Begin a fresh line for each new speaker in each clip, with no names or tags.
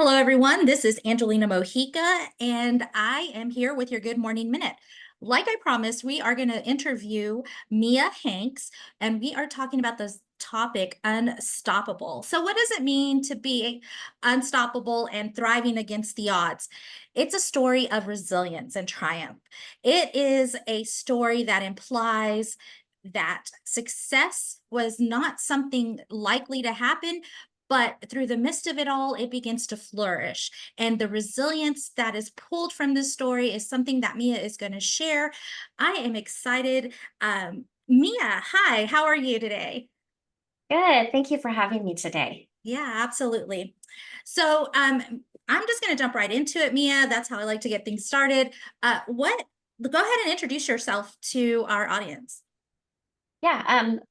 Hello, everyone. This is Angelina Mojica, and I am here with your Good Morning Minute. Like I promised, we are going to interview Mia Hanks, and we are talking about this topic, unstoppable. So, what does it mean to be unstoppable and thriving against the odds? It's a story of resilience and triumph. It is a story that implies that success was not something likely to happen, but through the midst of it all, it begins to flourish. And the resilience that is pulled from this story is something that Mia is going to share. I am excited. Mia, hi, how are you today?
Good. Thank you for having me today.
Yeah, absolutely. So I'm just going to jump right into it, Mia. That's how I like to get things started. Go ahead and introduce yourself to our audience.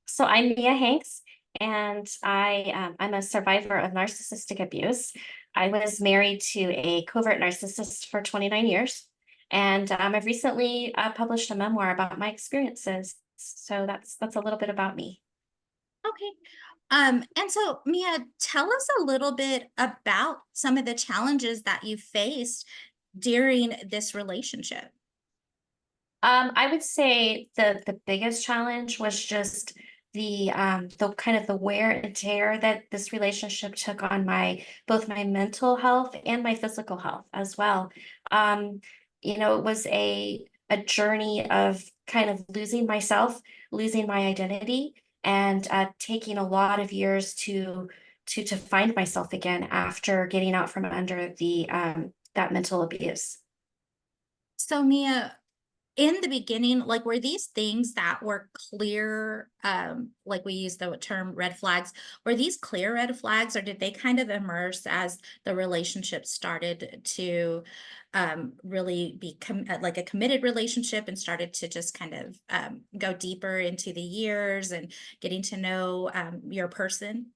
So I'm Mia Hanks, and I'm a survivor of narcissistic abuse. I was married to a covert narcissist for 29 years, and I've recently published a memoir about my experiences. So that's a little bit about me.
Okay. And so Mia, tell us a little bit about some of the challenges that you faced during this relationship.
I would say the biggest challenge was just the kind of the wear and tear that this relationship took on my both my mental health and my physical health as well. Um, it was a journey of kind of losing myself, losing my identity, and taking a lot of years to find myself again after getting out from under the that mental abuse.
So Mia, in the beginning, like were these things that were clear, like we use the term red flags, were these clear red flags, or did they kind of emerge as the relationship started to really like a committed relationship and started to just kind of go deeper into the years and getting to know your person?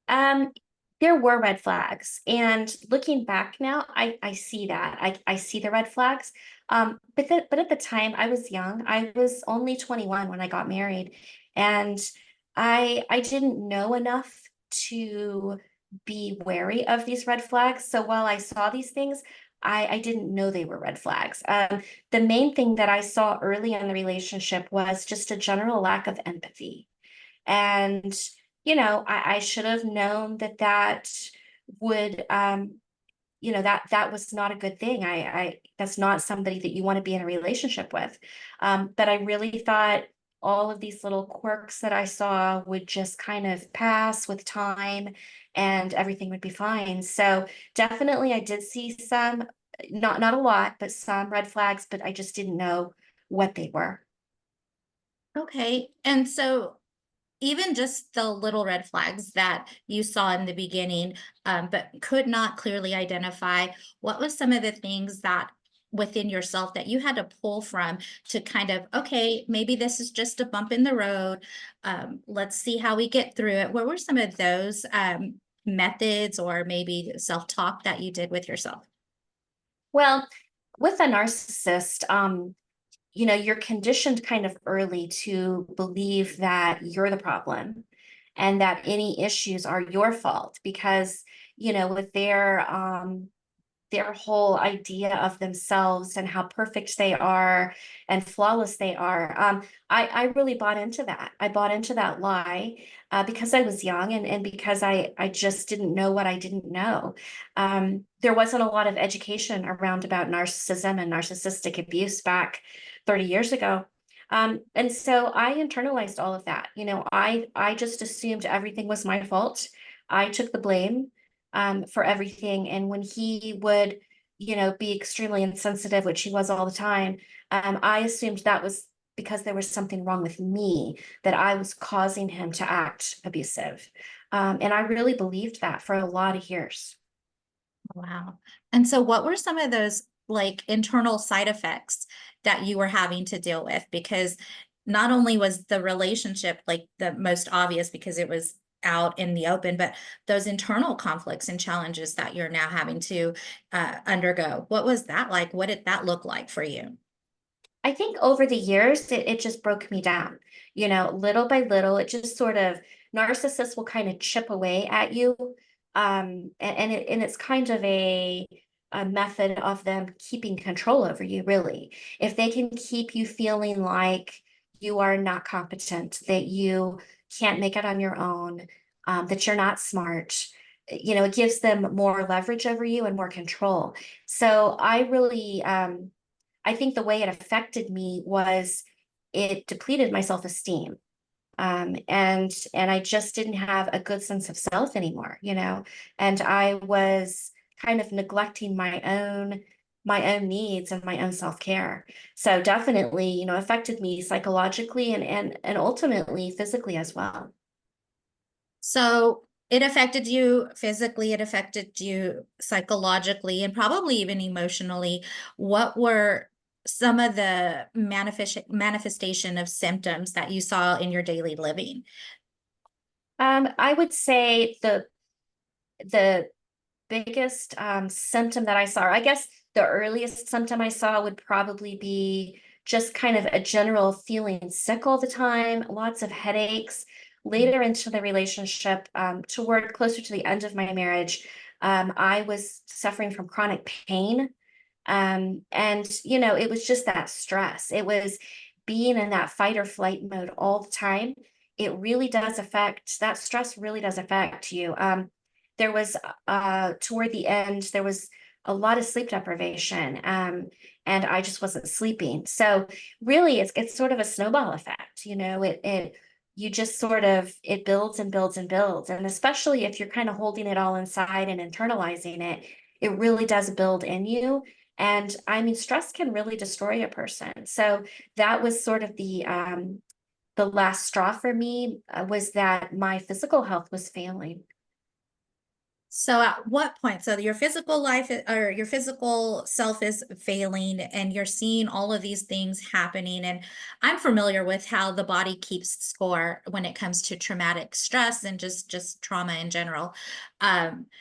Um, there were red flags, and looking back now, I see that I see the red flags. But at the time, I was young. I was only 21 when I got married, and I didn't know enough to be wary of these red flags. So while I saw these things, I didn't know they were red flags. The main thing that I saw early in the relationship was just a general lack of empathy. And, I should have known that would, that was not a good thing. That's not somebody that you want to be in a relationship with. But I really thought all of these little quirks that I saw would just kind of pass with time and everything would be fine. So definitely I did see some, not a lot, but some red flags, but I just didn't know what they were.
Okay. And so even just the little red flags that you saw in the beginning, but could not clearly identify, what was some of the things that within yourself that you had to pull from to kind of, okay, maybe this is just a bump in the road. Let's see how we get through it. What were some of those methods or maybe self-talk that you did with yourself?
Well, with a narcissist, you're conditioned kind of early to believe that you're the problem and that any issues are your fault because, with their whole idea of themselves and how perfect they are and flawless they are. I really bought into that. I bought into that lie because I was young and because I just didn't know what I didn't know. There wasn't a lot of education around about narcissism and narcissistic abuse back 30 years ago. And so I internalized all of that. I just assumed everything was my fault. I took the blame for everything. And when he would, be extremely insensitive, which he was all the time, I assumed that was because there was something wrong with me, that I was causing him to act abusive. And I really believed that for a lot of years.
Wow. And so what were some of those like internal side effects that you were having to deal with? Because not only was the relationship like the most obvious because it was out in the open, but those internal conflicts and challenges that you're now having to undergo. What was that like? What did that look like for you?
I think over the years, it just broke me down, little by little, it just sort of, narcissists will kind of chip away at you And it's kind of a method of them keeping control over you, really. If they can keep you feeling like you are not competent, that you can't make it on your own, that you're not smart, it gives them more leverage over you and more control. So I think the way it affected me was it depleted my self-esteem. And I just didn't have a good sense of self anymore, and I was kind of neglecting my own needs and my own self-care. So definitely, affected me psychologically and ultimately physically as well.
So it affected you physically, it affected you psychologically, and probably even emotionally. What were some of the manifestation of symptoms that you saw in your daily living?
I would say the biggest symptom that I saw, or I guess the earliest symptom I saw would probably be just kind of a general feeling sick all the time, lots of headaches. Later into the relationship, toward closer to the end of my marriage, I was suffering from chronic pain. And, it was just that stress. It was being in that fight or flight mode all the time. That stress really does affect you. There was toward the end, there was a lot of sleep deprivation, and I just wasn't sleeping. So really, it's sort of a snowball effect. It you just sort of it builds and builds and builds, and especially if you're kind of holding it all inside and internalizing it, it really does build in you. And I mean, stress can really destroy a person. So that was sort of the last straw for me, was that my physical health was failing.
So at what point? So your physical life or your physical self is failing and you're seeing all of these things happening. And I'm familiar with how the body keeps score when it comes to traumatic stress and just trauma in general.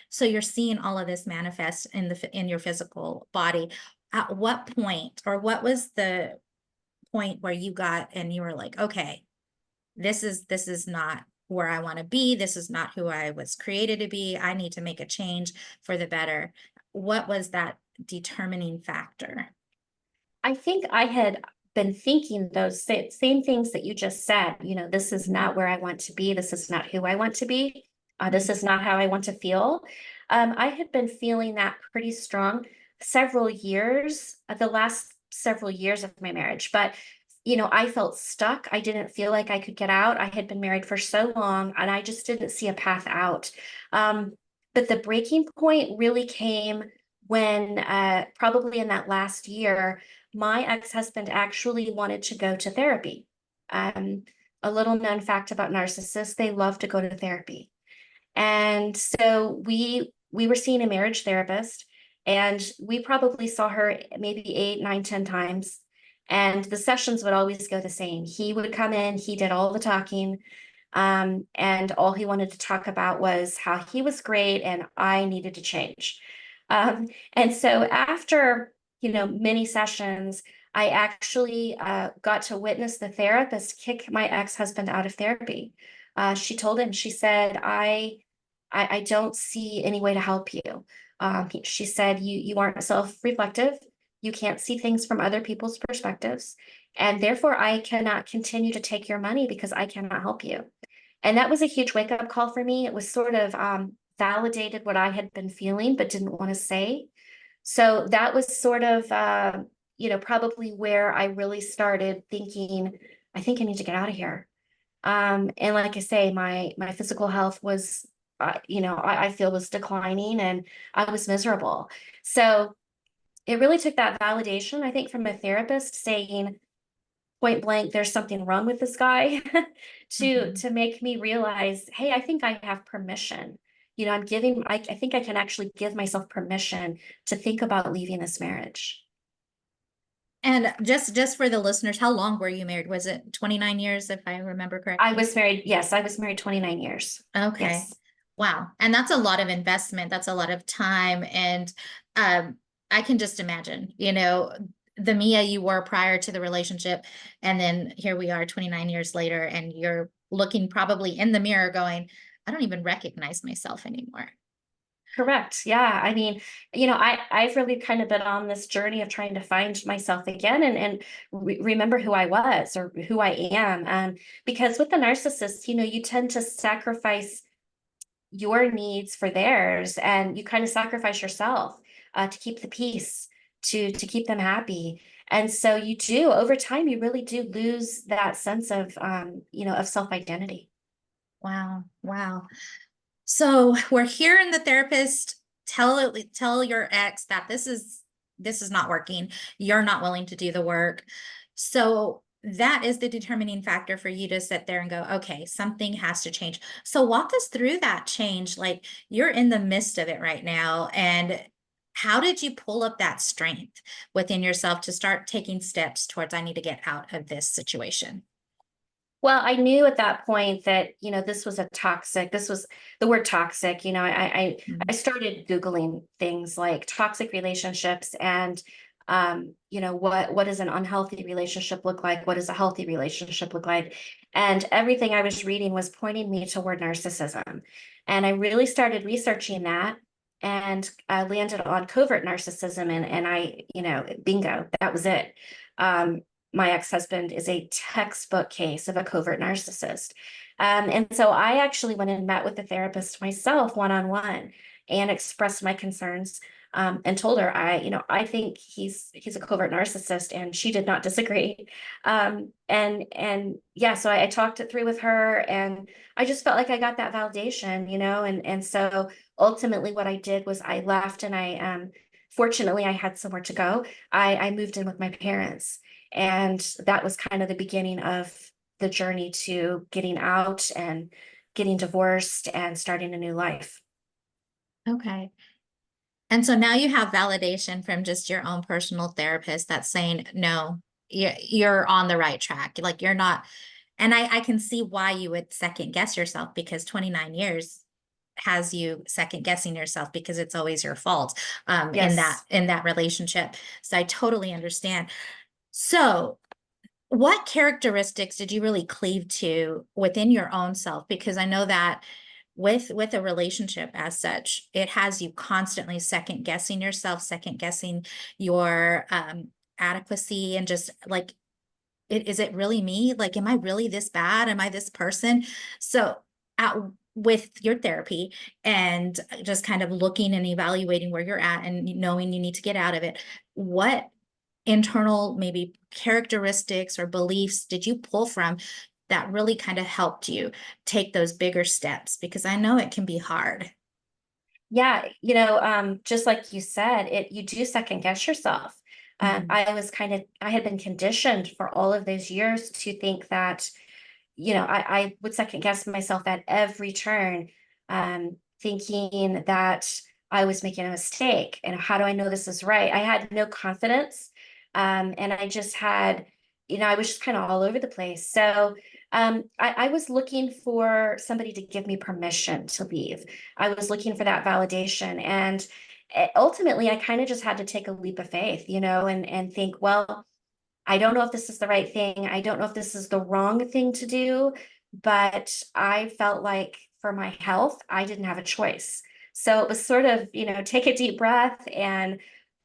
So you're seeing all of this manifest in your physical body. At what point, or what was the point where you got and you were like, okay, this is not where I want to be. This is not who I was created to be. I need to make a change for the better. What was that determining factor?
I think I had been thinking those same things that you just said. This is not where I want to be. This is not who I want to be. This
Mhm.
is not how I want to feel. I had been feeling that pretty strong several years, the last several years of my marriage. But, I felt stuck. I didn't feel like I could get out. I had been married for so long and I just didn't see a path out. Um, but the breaking point really came when, probably in that last year, my ex-husband actually wanted to go to therapy. Um, a little known fact about narcissists, they love to go to therapy. And so we were seeing a marriage therapist, and we probably saw her maybe 8, 9, 10 times. And the sessions would always go the same. He would come in, he did all the talking, and all he wanted to talk about was how he was great and I needed to change. And so after, many sessions, I actually got to witness the therapist kick my ex-husband out of therapy. She told him, she said, I don't see any way to help you. She said, you aren't self-reflective. You can't see things from other people's perspectives. And therefore, I cannot continue to take your money because I cannot help you. And that was a huge wake up call for me. It was sort of validated what I had been feeling, but didn't want to say. So that was sort of, probably where I really started thinking, I think I need to get out of here. And like I say, my physical health was, I feel was declining and I was miserable. So it really took that validation, I think, from a therapist saying, point blank, there's something wrong with this guy, to
Mhm.
make me realize, hey, I think I have permission. I think I can actually give myself permission to think about leaving this marriage.
And just for the listeners, how long were you married? Was it 29 years, if I remember correctly?
Yes, I was married 29 years.
Okay.
Yes.
Wow. And that's a lot of investment. That's a lot of time. And um, I can just imagine, the Mia you were prior to the relationship. And then here we are 29 years later, and you're looking probably in the mirror going, I don't even recognize myself anymore.
Correct. Yeah. I mean, I've really kind of been on this journey of trying to find myself again and remember who I was or who I am. Because with the narcissist, you tend to sacrifice your needs for theirs, and you kind of sacrifice yourself to keep the peace, to keep them happy. And so you do over time, you really do lose that sense of of self-identity.
Wow. Wow. So we're hearing the therapist tell your ex that this is not working. You're not willing to do the work. So that is the determining factor for you to sit there and go, okay, something has to change. So walk us through that change. Like you're in the midst of it right now. And how did you pull up that strength within yourself to start taking steps towards, I need to get out of this situation?
Well, I knew at that point that, this was the word toxic. I
Mhm.
started Googling things like toxic relationships and, what does an unhealthy relationship look like? What does a healthy relationship look like? And everything I was reading was pointing me toward narcissism. And I really started researching that and I landed on covert narcissism and bingo, that was it. My ex-husband is a textbook case of a covert narcissist. And so I actually went and met with the therapist myself one-on-one and expressed my concerns, and told her I think he's a covert narcissist, and she did not disagree. And yeah, so I talked it through with her, and I just felt like I got that validation, and so ultimately what I did was I left, and I fortunately I had somewhere to go. I moved in with my parents, and that was kind of the beginning of the journey to getting out and getting divorced and starting a new life.
Okay. And so now you have validation from just your own personal therapist that's saying, no, you're on the right track. Like you're not, and I can see why you would second guess yourself because 29 years has you second guessing yourself because it's always your fault in that
Yes.
relationship. So I totally understand. So what characteristics did you really cleave to within your own self? Because I know that with a relationship as such, it has you constantly second guessing yourself, second guessing your adequacy, and just like, is it really me? Like, am I really this bad? Am I this person? So out with your therapy and just kind of looking and evaluating where you're at and knowing you need to get out of it, what internal maybe characteristics or beliefs did you pull from that really kind of helped you take those bigger steps? Because I know it can be hard.
Yeah, just like you said, you do second guess yourself.
Mhm.
I had been conditioned for all of those years to think that, I would second guess myself at every turn, thinking that I was making a mistake. And how do I know this is right? I had no confidence. And I just had, I was just kind of all over the place. So I was looking for somebody to give me permission to leave. I was looking for that validation. And ultimately, I kind of just had to take a leap of faith, and think, well, I don't know if this is the right thing. I don't know if this is the wrong thing to do, but I felt like for my health, I didn't have a choice. So it was sort of, take a deep breath and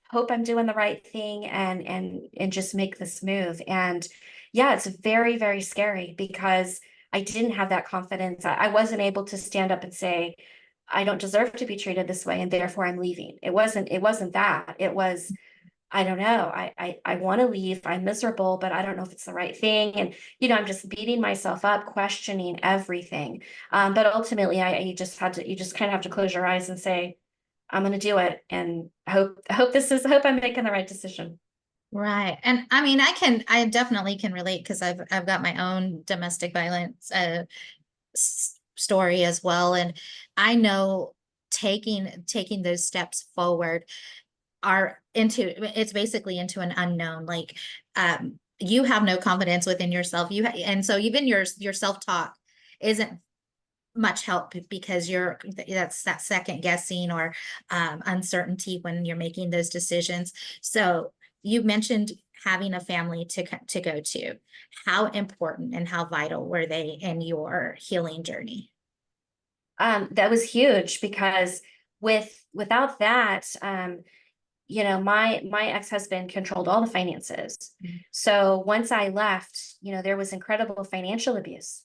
hope I'm doing the right thing and just make this move. And yeah, it's very, very scary because I didn't have that confidence. I wasn't able to stand up and say, I don't deserve to be treated this way, and therefore I'm leaving. It wasn't that. It was, I don't know. I want to leave. I'm miserable, but I don't know if it's the right thing. And I'm just beating myself up, questioning everything. But ultimately, you just kind of have to close your eyes and say, I'm going to do it, and I hope I'm making the right decision.
Right. And I mean, I definitely can relate because I've got my own domestic violence story as well. And I know taking those steps forward are into, it's basically into an unknown. Like you have no confidence within yourself. And so even your self-talk isn't much help because that's that second guessing or uncertainty when you're making those decisions. So you mentioned having a family to go to. How important and how vital were they in your healing journey?
That was huge because without that, my ex-husband controlled all the finances.
Mhm.
So once I left, there was incredible financial abuse.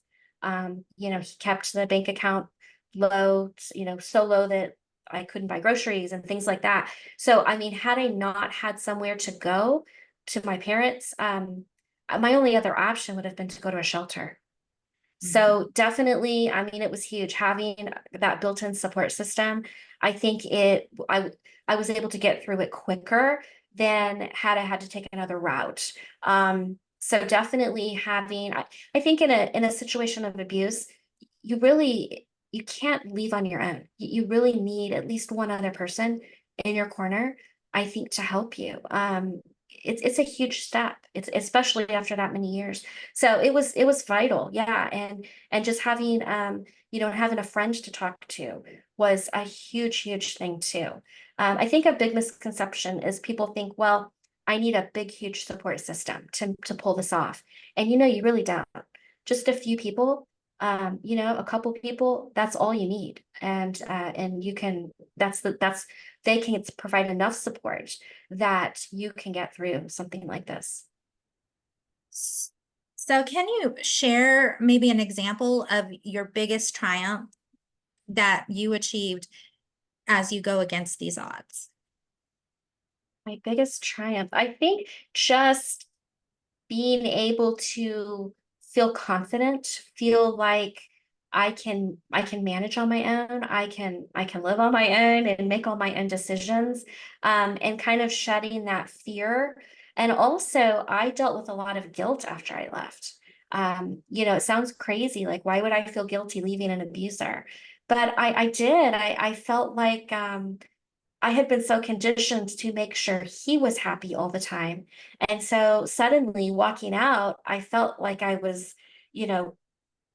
He kept the bank account low, so low that I couldn't buy groceries and things like that. So, I mean, had I not had somewhere to go to my parents, my only other option would have been to go to a shelter.
Mhm.
So definitely, I mean, it was huge having that built-in support system. I think I was able to get through it quicker than had I had to take another route. So definitely I think in a situation of abuse, you can't leave on your own. You really need at least one other person in your corner, I think, to help you. It's a huge step. It's especially after that many years. So it was vital, yeah. And just having a friend to talk to was a huge thing too. I think a big misconception is people think, well, I need a big, huge support system to pull this off. And you really don't. Just a few people, a couple people, that's all you need. And you can that's they can provide enough support that you can get through something like this.
S- So can you share maybe an example of your biggest triumph that you achieved as you go against these odds?
My biggest triumph, I think, just being able to feel confident, feel like I can manage on my own. I can live on my own and make all my own decisions, and kind of shedding that fear. And also, I dealt with a lot of guilt after I left. It sounds crazy. Like, why would I feel guilty leaving an abuser? But I did. I felt like I had been so conditioned to make sure he was happy all the time. And so suddenly walking out, I felt like I was, you know,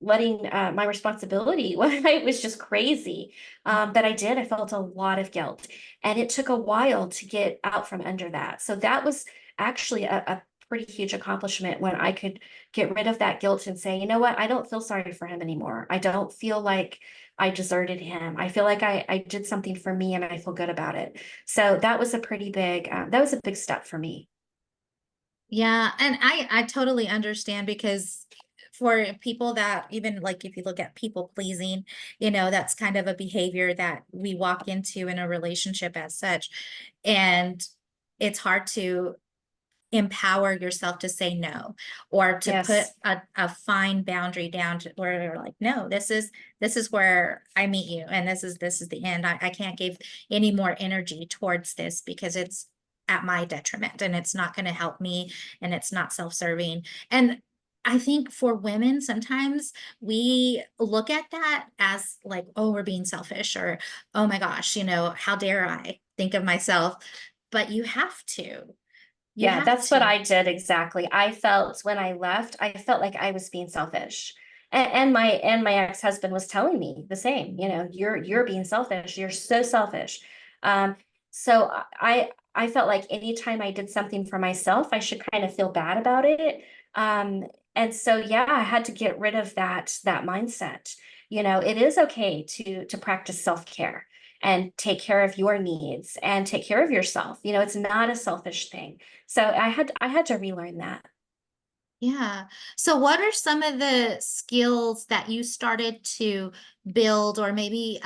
letting my responsibility. It was just crazy. But I did. I felt a lot of guilt. And it took a while to get out from under that. So that was actually a pretty huge accomplishment when I could get rid of that guilt and say, you know what, I don't feel sorry for him anymore. I don't feel like I deserted him. I feel like I did something for me and I feel good about it. So that was that was a big step for me.
Yeah, and I totally understand because for people that even like if you look at people pleasing, that's kind of a behavior that we walk into in a relationship as such. And it's hard to empower yourself to say no or to put
Yes.
a fine boundary down to where you're like, no, this is where I meet you and this is the end. I can't give any more energy towards this because it's at my detriment and it's not going to help me and it's not self-serving. And I think for women, sometimes we look at that as like, oh, we're being selfish or, oh my gosh, how dare I think of myself? But you have to. You
Yeah,
have
that's what
to.
I did exactly. I felt when I left, I felt like I was being selfish. And my ex-husband was telling me the same, you're being selfish. You're so selfish. So I felt like anytime I did something for myself, I should kind of feel bad about it. Um, and so yeah, I had to get rid of that mindset. It is okay to practice self-care and take care of your needs and take care of yourself. It's not a selfish thing. So I had to relearn that.
Yeah. So what are some of the skills that you started to build or maybe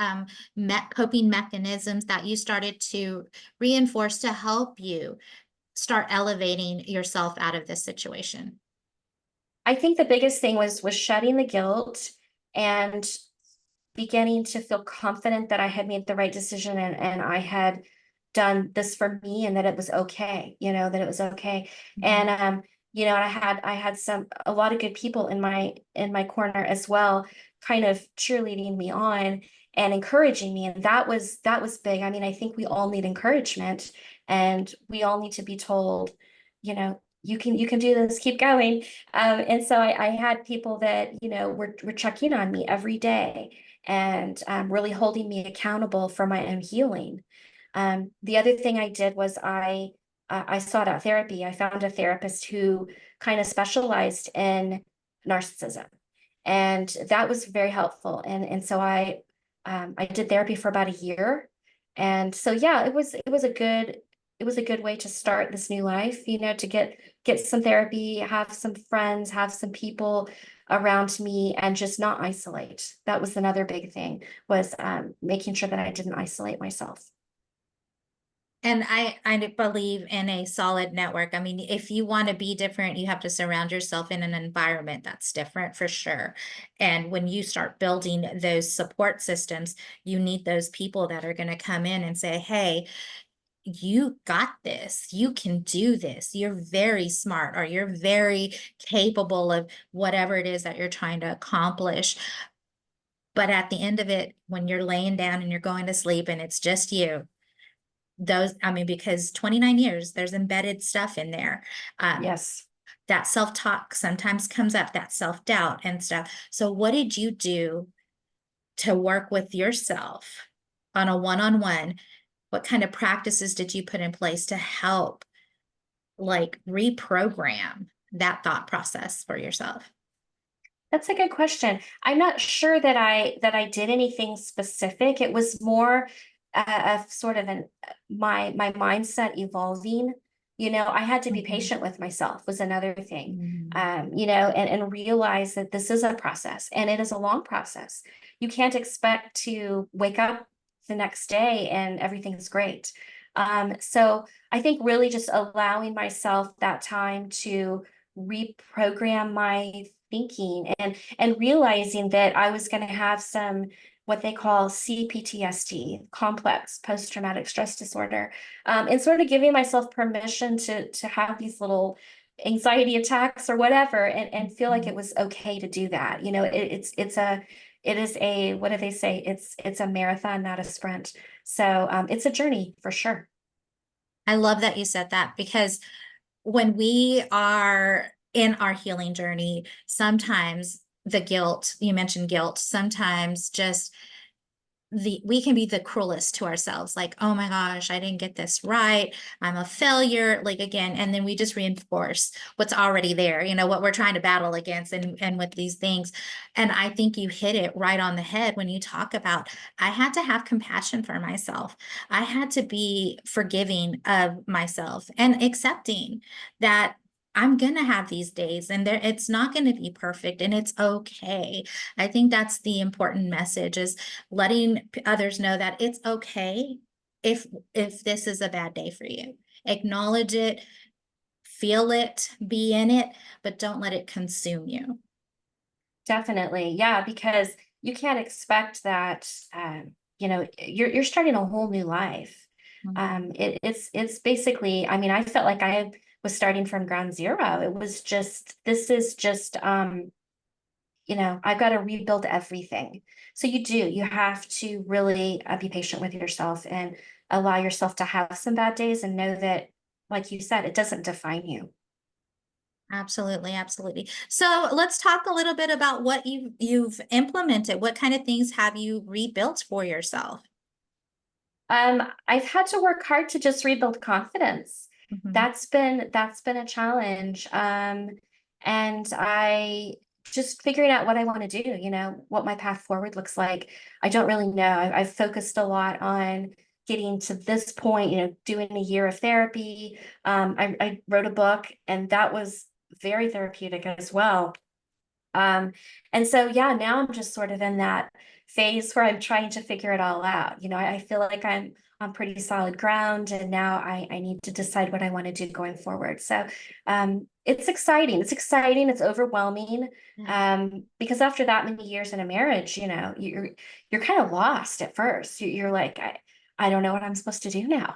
coping mechanisms that you started to reinforce to help you start elevating yourself out of this situation?
I think the biggest thing was shedding the guilt and beginning to feel confident that I had made the right decision and I had done this for me and that it was okay, that it was okay.
Mhm.
And I had a lot of good people in my corner as well, kind of cheerleading me on and encouraging me. And that was big. I mean, I think we all need encouragement and we all need to be told, you can do this, keep going. And so I had people that, were checking on me every day and really holding me accountable for my own healing. The other thing I did was I sought out therapy. I found a therapist who kind of specialized in narcissism, and that was very helpful. And so I did therapy for about a year, And so yeah, it was a good way to start this new life, to get some therapy, have some friends, have some people around me, and just not isolate. That was another big thing, was making sure that I didn't isolate myself.
And I believe in a solid network. I mean, if you want to be different, you have to surround yourself in an environment that's different for sure. And when you start building those support systems, you need those people that are going to come in and say, hey, you got this. You can do this. You're very smart, or you're very capable of whatever it is that you're trying to accomplish. But at the end of it, when you're laying down and you're going to sleep and it's just you, those, I mean, because 29 years, there's embedded stuff in there. Um,
Yes.
that self-talk sometimes comes up, that self-doubt and stuff. So what did you do to work with yourself on a one-on-one? What kind of practices did you put in place to help like reprogram that thought process for yourself?
That's a good question. I'm not sure that I did anything specific. It was more of sort of my mindset evolving. I had to be
Mhm.
patient with myself was another thing.
Mhm.
And realize that this is a process, and it is a long process. You can't expect to wake up the next day and everything's great. So I think really just allowing myself that time to reprogram my thinking, and realizing that I was going to have some what they call CPTSD, complex post-traumatic stress disorder, and sort of giving myself permission to have these little anxiety attacks or whatever, and feel like
Mhm.
it was okay to do that. It is a, what do they say? It's a marathon, not a sprint. So it's a journey for sure.
I love that you said that, because when we are in our healing journey, sometimes the guilt, you mentioned guilt, sometimes just we can be the cruelest to ourselves, like, oh my gosh, I didn't get this right, I'm a failure, like, again, and then we just reinforce what's already there, what we're trying to battle against, and with these things. And I think you hit it right on the head when you talk about, I had to have compassion for myself. I had to be forgiving of myself and accepting that I'm gonna have these days, and it's not gonna be perfect, and it's okay. I think that's the important message, is letting others know that it's okay if this is a bad day for you. Acknowledge it, feel it, be in it, but don't let it consume you.
Definitely. Yeah, because you can't expect that you're starting a whole new life.
Mhm.
It's basically, I mean, I felt like I was starting from ground zero. It was just, this is just I've got to rebuild everything. So you have to really be patient with yourself, and allow yourself to have some bad days, and know that, like you said, it doesn't define you.
Absolutely, absolutely. So let's talk a little bit about what you've implemented. What kind of things have you rebuilt for yourself?
I've had to work hard to just rebuild confidence.
Mhm.
That's been a challenge. And I just figuring out what I want to do, what my path forward looks like. I don't really know. I've focused a lot on getting to this point, doing a year of therapy. I wrote a book, and that was very therapeutic as well. Um, and so yeah, now I'm just sort of in that phase where I'm trying to figure it all out. I feel like I'm on pretty solid ground, and now I need to decide what I want to do going forward. So it's exciting. It's exciting. It's overwhelming.
Yeah.
Because after that many years in a marriage, you're kind of lost at first. You're like, I don't know what I'm supposed to do now.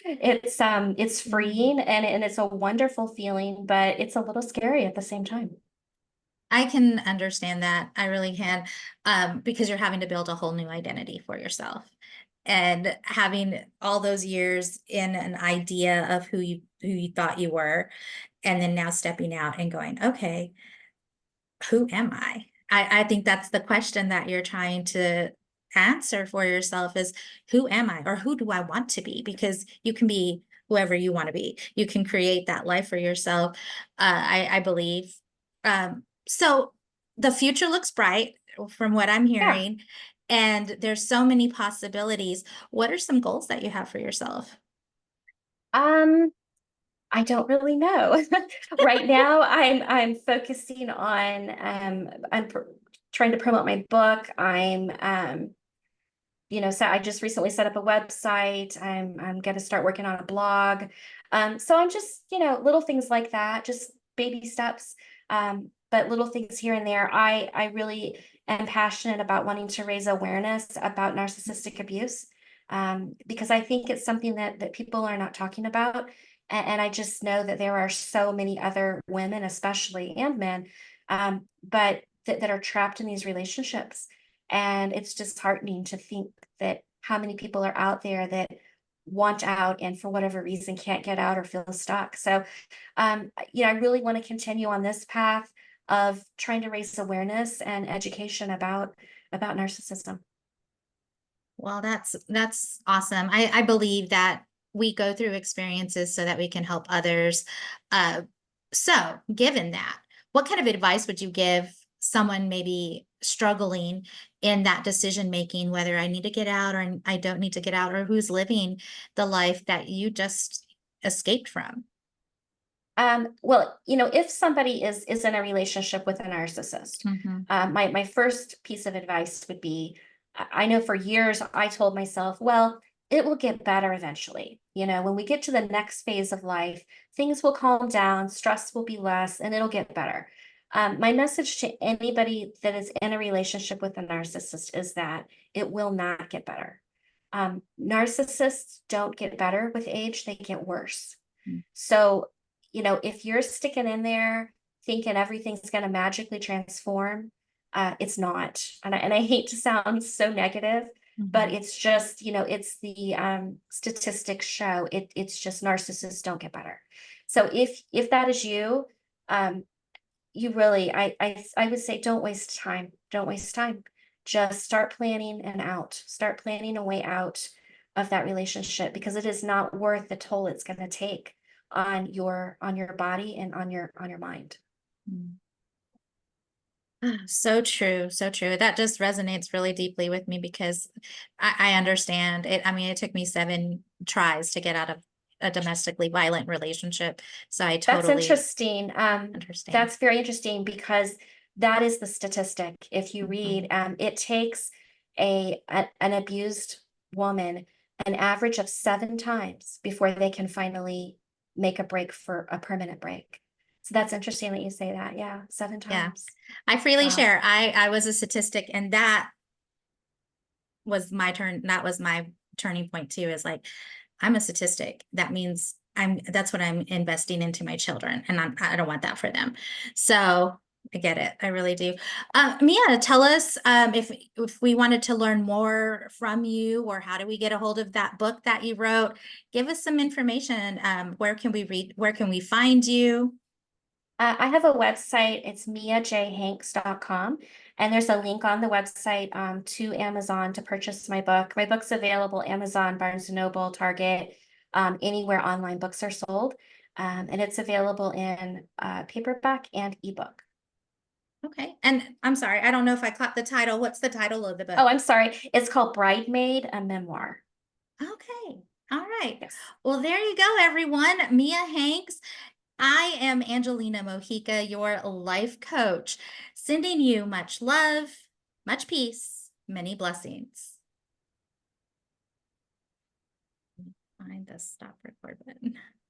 It's
Mhm.
freeing, and it's a wonderful feeling, but it's a little scary at the same time.
I can understand that. I really can, because you're having to build a whole new identity for yourself, and having all those years in an idea of who you thought you were, and then now stepping out and going, okay, who am I? I think that's the question that you're trying to answer for yourself, is who am I, or who do I want to be? Because you can be whoever you want to be. You can create that life for yourself. I believe. So the future looks bright from what I'm
Yeah.
hearing. and there's so many possibilities. What are some goals that you have for yourself?
Um, I don't really know. Right now, I'm focusing on trying to promote my book. So I just recently set up a website. I'm going to start working on a blog. So I'm just, little things like that, just baby steps. But little things here and there. I really am passionate about wanting to raise awareness about narcissistic abuse, because I think it's something that people are not talking about. And I just know that there are so many other women, especially, and men, but that are trapped in these relationships. And it's disheartening to think that how many people are out there that want out and for whatever reason can't get out or feel stuck. So, I really want to continue on this path of trying to raise awareness and education about narcissism.
Well, that's awesome. I believe that we go through experiences so that we can help others. Uh, so, given that, what kind of advice would you give someone maybe struggling in that decision making, whether I need to get out or I don't need to get out, or who's living the life that you just escaped from?
Well, if somebody is in a relationship with a narcissist,
Mhm.
my first piece of advice would be, I know for years I told myself, well, it will get better eventually. When we get to the next phase of life, things will calm down, stress will be less, and it'll get better. My message to anybody that is in a relationship with a narcissist is that it will not get better. Narcissists don't get better with age, they get worse.
Mm.
So, if you're sticking in there thinking everything's going to magically transform, it's not. And I hate to sound so negative, but
Mhm.
it's just, it's the statistics show it's just narcissists don't get better. So if that is you, um, you really, I would say don't waste time. Don't waste time. Just start planning and out. Start planning a way out of that relationship because it is not worth the toll it's going to take on your body and on your mind.
Mm. So true, so true. That just resonates really deeply with me because I understand it. I mean, it took me 7 tries to get out of a domestically violent relationship. So I
That's
totally
interesting.
understand.
That's very interesting because that is the statistic. If you read,
Mhm.
it takes an abused woman an average of 7 times before they can finally make a break for a permanent break. So that's interesting that you say that. Yeah, seven
Yeah.
times.
I freely
Wow.
share. I was a statistic, and that was my turn. That was my turning point too, is like, I'm a statistic. That means that's what I'm investing into my children. And I don't want that for them. So I get it. I really do. Mia, tell us if we wanted to learn more from you, or how do we get a hold of that book that you wrote? Give us some information. Where can we read? Where can we find you?
I have a website. It's miajhanks.com. And there's a link on the website to Amazon to purchase my book. My book's available Amazon, Barnes& and Noble, Target, anywhere online books are sold. And it's available in paperback and ebook.
Okay. And I'm sorry, I don't know if I caught the title. What's the title of the
Oh,
book?
I'm sorry. It's called Bridemaid, a memoir.
Okay. All right.
Yes.
Well, there you go, everyone. Mia Hanks. I am Angelina Mojica, your life coach, sending you much love, much peace, many blessings. Find the stop record button.